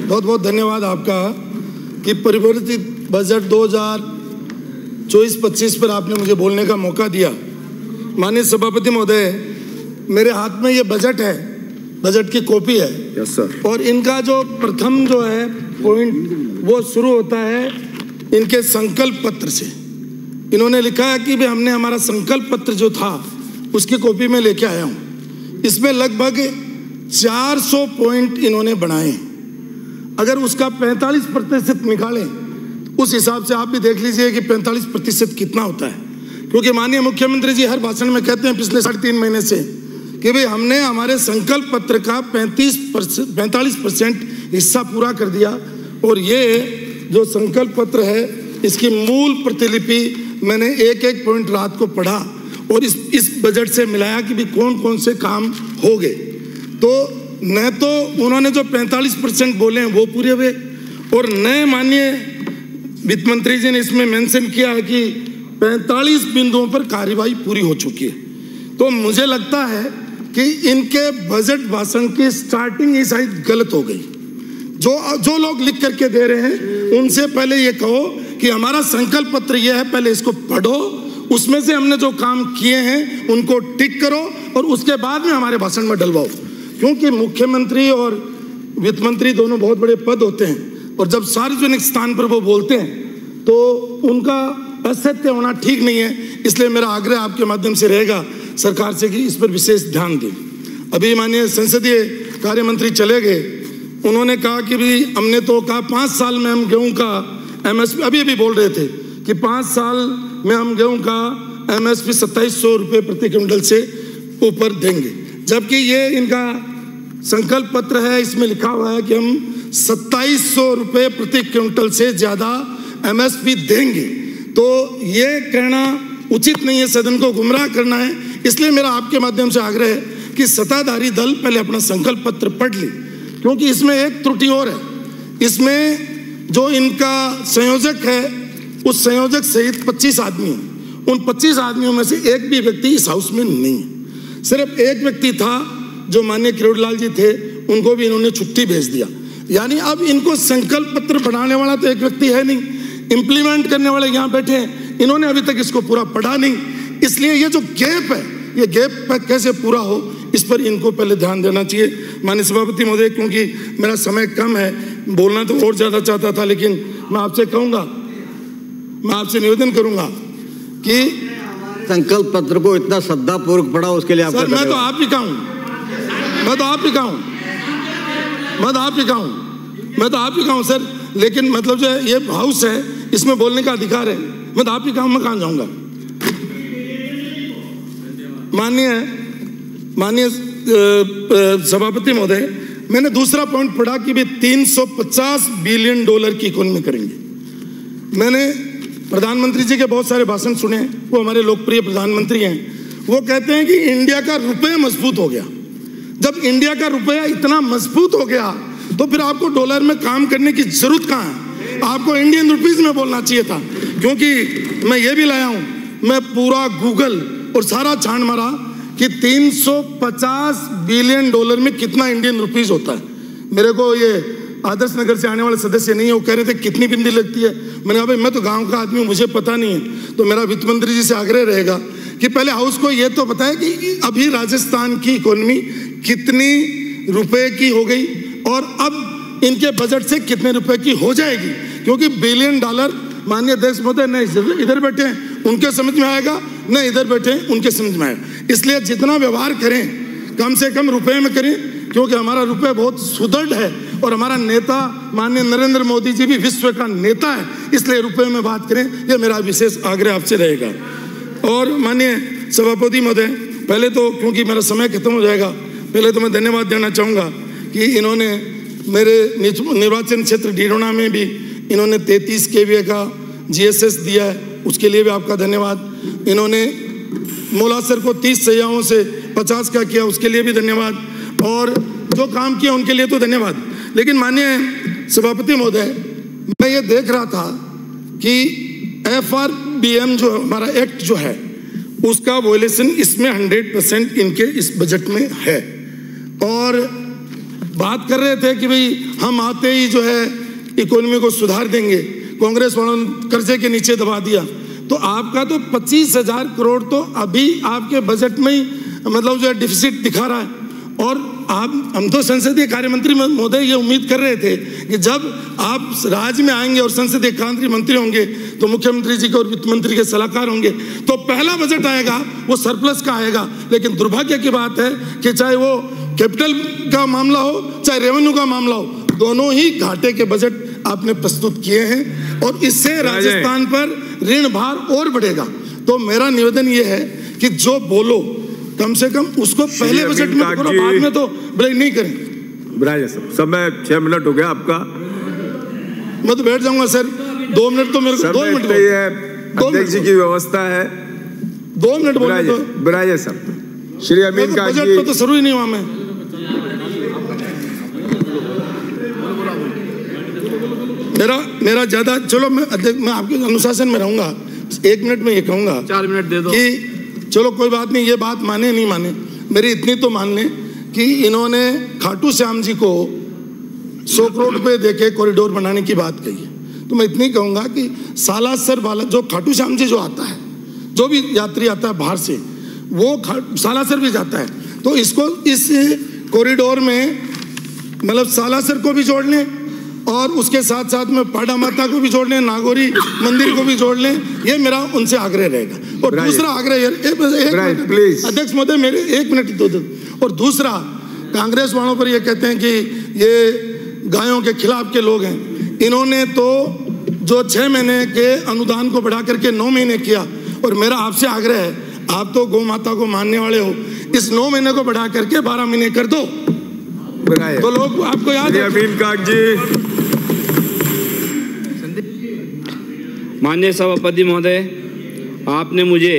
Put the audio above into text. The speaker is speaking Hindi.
बहुत बहुत धन्यवाद आपका कि परिवर्तित बजट 2024-25 पर आपने मुझे बोलने का मौका दिया। माननीय सभापति महोदय, मेरे हाथ में ये बजट है, बजट की कॉपी है। Yes sir. और इनका जो प्रथम जो है पॉइंट वो शुरू होता है इनके संकल्प पत्र से। इन्होंने लिखा है कि भाई हमने हमारा संकल्प पत्र जो था उसकी कॉपी में लेके आया हूँ। इसमें लगभग 400 पॉइंट इन्होंने बनाए। अगर उसका 45% निकालें, उस हिसाब से आप भी देख लीजिए कि 45% कितना होता है। क्योंकि माननीय मुख्यमंत्री जी हर भाषण में कहते हैं पिछले 3.5 महीने से कि भाई हमने हमारे संकल्प पत्र का 45% हिस्सा पूरा कर दिया। और ये जो संकल्प पत्र है इसकी मूल प्रतिलिपि मैंने एक एक पॉइंट रात को पढ़ा और इस बजट से मिलाया कि भी कौन कौन से काम हो गए। तो न तो उन्होंने जो 45% बोले हैं वो पूरे हुए, और नए माननीय वित्त मंत्री जी ने इसमें मेंशन किया है कि 45 बिंदुओं पर कार्यवाही पूरी हो चुकी है। तो मुझे लगता है कि इनके बजट भाषण की स्टार्टिंग ही शायद गलत हो गई। जो लोग लिख करके दे रहे हैं उनसे पहले ये कहो कि हमारा संकल्प पत्र ये है, पहले इसको पढ़ो, उसमें से हमने जो काम किए हैं उनको टिक करो और उसके बाद में हमारे भाषण में डलवाओ। क्योंकि मुख्यमंत्री और वित्त मंत्री दोनों बहुत बड़े पद होते हैं और जब सार्वजनिक स्थान पर वो बोलते हैं तो उनका असत्य होना ठीक नहीं है। इसलिए मेरा आग्रह आपके माध्यम से रहेगा सरकार से कि इस पर विशेष ध्यान दें। अभी माननीय संसदीय कार्य मंत्री चले गए, उन्होंने कहा कि भी हमने तो कहा 5 साल में हम गेहूं का MSP, अभी बोल रहे थे कि 5 साल में हम गेहूं का MSP 2700 रुपये प्रति क्विंटल से ऊपर देंगे, जबकि ये इनका संकल्प पत्र है, इसमें लिखा हुआ है कि हम 2700 रुपये प्रति क्विंटल से ज्यादा MSP देंगे। तो ये कहना उचित नहीं है, सदन को गुमराह करना है। इसलिए मेरा आपके माध्यम से आग्रह है कि सत्ताधारी दल पहले अपना संकल्प पत्र पढ़ ले, क्योंकि इसमें एक त्रुटि और है। इसमें जो इनका संयोजक है उस संयोजक सहित 25 आदमी हैं। उन 25 आदमियों में से एक भी व्यक्ति इस हाउस में नहीं है। सिर्फ एक व्यक्ति था जो माननीय किरोड़ीलाल जी थे, उनको भी इन्होंने छुट्टी भेज दिया। यानी अब इनको संकल्प पत्र बनाने वाला तो एक व्यक्ति है नहीं, इंप्लीमेंट करने वाले यहाँ बैठे हैं, इन्होंने अभी तक इसको पूरा पढ़ा नहीं। इसलिए ये जो गैप है, ये गैप कैसे पूरा हो, इस पर इनको पहले ध्यान देना चाहिए। माननीय सभापति महोदय, क्योंकि मेरा समय कम है, बोलना तो और ज्यादा चाहता था, लेकिन मैं आपसे कहूंगा, मैं आपसे निवेदन करूंगा कि संकल्प पत्र को इतना श्रद्धापूर्वक पढ़ा, उसके लिए आपका मैं तो आप ही कहूँ, मैं तो आप ही कहूँ सर। लेकिन मतलब जो है ये हाउस है, इसमें बोलने का अधिकार है, मैं तो आप ही कहूँ, मैं कहाँ जाऊंगा। माननीय सभापति महोदय, मैंने दूसरा पॉइंट पढ़ा कि भी $350 बिलियन की इकोनॉमी करेंगे। मैंने प्रधानमंत्री जी के बहुत सारे भाषण सुने, वो हमारे लोकप्रिय प्रधानमंत्री हैं। वो कहते हैं कि इंडिया का रुपया मजबूत हो गया। जब इंडिया का रुपया इतना मजबूत हो गया तो फिर आपको डॉलर में काम करने की जरूरत कहाँ है, आपको इंडियन रुपीज में बोलना चाहिए था। क्योंकि मैं ये भी लाया हूँ, मैं पूरा गूगल और सारा छान मारा कि $350 बिलियन में कितना इंडियन रुपीज होता है। मेरे को ये आदर्श नगर से आने वाले सदस्य नहीं है, वो कह रहे थे कितनी बिंदी लगती है। मैंने कहा भाई मैं तो गांव का आदमी हूँ, मुझे पता नहीं है। तो मेरा वित्त मंत्री जी से आग्रह रहेगा कि पहले हाउस को ये तो बताए कि अभी राजस्थान की इकोनॉमी कितनी रुपए की हो गई और अब इनके बजट से कितने रुपए की हो जाएगी। क्योंकि $बिलियन माननीय अध्यक्ष महोदय न इधर बैठे हैं उनके समझ में आएगा, न इधर बैठे हैं उनके समझ में आएगा। इसलिए जितना व्यवहार करें कम से कम रुपए में करें, क्योंकि हमारा रुपये बहुत सुदृढ़ है और हमारा नेता माननीय नरेंद्र मोदी जी भी विश्व का नेता है, इसलिए रुपए में बात करें, ये मेरा विशेष आग्रह आपसे रहेगा। और माननीय सभापति महोदय, पहले तो क्योंकि मेरा समय खत्म हो जाएगा, पहले तो मैं धन्यवाद देना चाहूँगा कि इन्होंने मेरे निर्वाचन क्षेत्र डीडोना में भी इन्होंने 33 kVA का GSS दिया है, उसके लिए भी आपका धन्यवाद। इन्होंने मोलासर को 30 सैयाओं से 50 का किया, उसके लिए भी धन्यवाद। और जो काम किया उनके लिए तो धन्यवाद। लेकिन माननीय सभापति महोदय, मैं ये देख रहा था कि FRBM जो हमारा एक्ट जो है उसका वॉयलेशन इसमें 100% इनके इस बजट में है। और बात कर रहे थे कि भाई हम आते ही जो है इकोनॉमी को सुधार देंगे, कांग्रेस वालों ने कर्जे के नीचे दबा दिया। तो आपका तो 25,000 करोड़ तो अभी आपके बजट में ही मतलब जो है डिफिसिट दिखा रहा है। और हम तो संसदीय कार्य मंत्री महोदय ये उम्मीद कर रहे थे कि जब आप राज्य में आएंगे और संसदीय कार्य मंत्री होंगे तो मुख्यमंत्री जी के और वित्त मंत्री के सलाहकार होंगे, तो पहला बजट आएगा वो सरप्लस का आएगा। लेकिन दुर्भाग्य की बात है कि चाहे वो कैपिटल का मामला हो चाहे रेवेन्यू का मामला हो, दोनों ही घाटे के बजट आपने प्रस्तुत किए हैं और इससे राजस्थान पर ऋण भार और बढ़ेगा। तो मेरा निवेदन ये है कि जो बोलो कम से कम उसको पहले बजट में करो, बाद में तो ब्रेक नहीं करें। ब्राजे साहब, समय 6 मिनट हो गया आपका। मैं तो बैठ जाऊंगा सर, 2 मिनट तो मेरे को 2 मिनट अध्यक्ष जी की व्यवस्था है, 2 मिनट बोलने दो। ब्राजे साहब, श्री अमीन काजी बजट पे तो शुरू ही नहीं हुआ। मेरा ज्यादा चलो मैं आपके अनुशासन में रहूंगा। 1 मिनट में ये कहूंगा, 4 मिनट दे दो कि चलो कोई बात नहीं, ये बात माने नहीं माने, मेरी इतनी तो मान लें कि इन्होंने खाटू श्याम जी को 100 करोड़ रुपए देके कॉरिडोर बनाने की बात कही है। तो मैं इतनी कहूंगा कि सालासर वाला जो खाटू श्याम जी जो आता है, जो भी यात्री आता है बाहर से, वो सालासर भी जाता है। तो इसको इस कॉरिडोर में मतलब सालासर को भी जोड़ लें और उसके साथ साथ में पाड़ा माता को भी जोड़ लें, नागौरी मंदिर को भी जोड़ लें, ये मेरा उनसे आग्रह रहेगा। और दूसरा आग्रह अध्यक्ष महोदय मेरे 1 मिनट दो। और दूसरा, कांग्रेस वालों पर ये कहते हैं कि ये गायों के खिलाफ के लोग हैं। इन्होंने तो जो 6 महीने के अनुदान को बढ़ा करके 9 महीने किया। और मेरा आपसे आग्रह है, आप तो गौ माता को मानने वाले हो, इस 9 महीने को बढ़ा करके 12 महीने कर दो, तो लोग आपको याद है। अमीन काजी। माननीय सभापति महोदय, आपने मुझे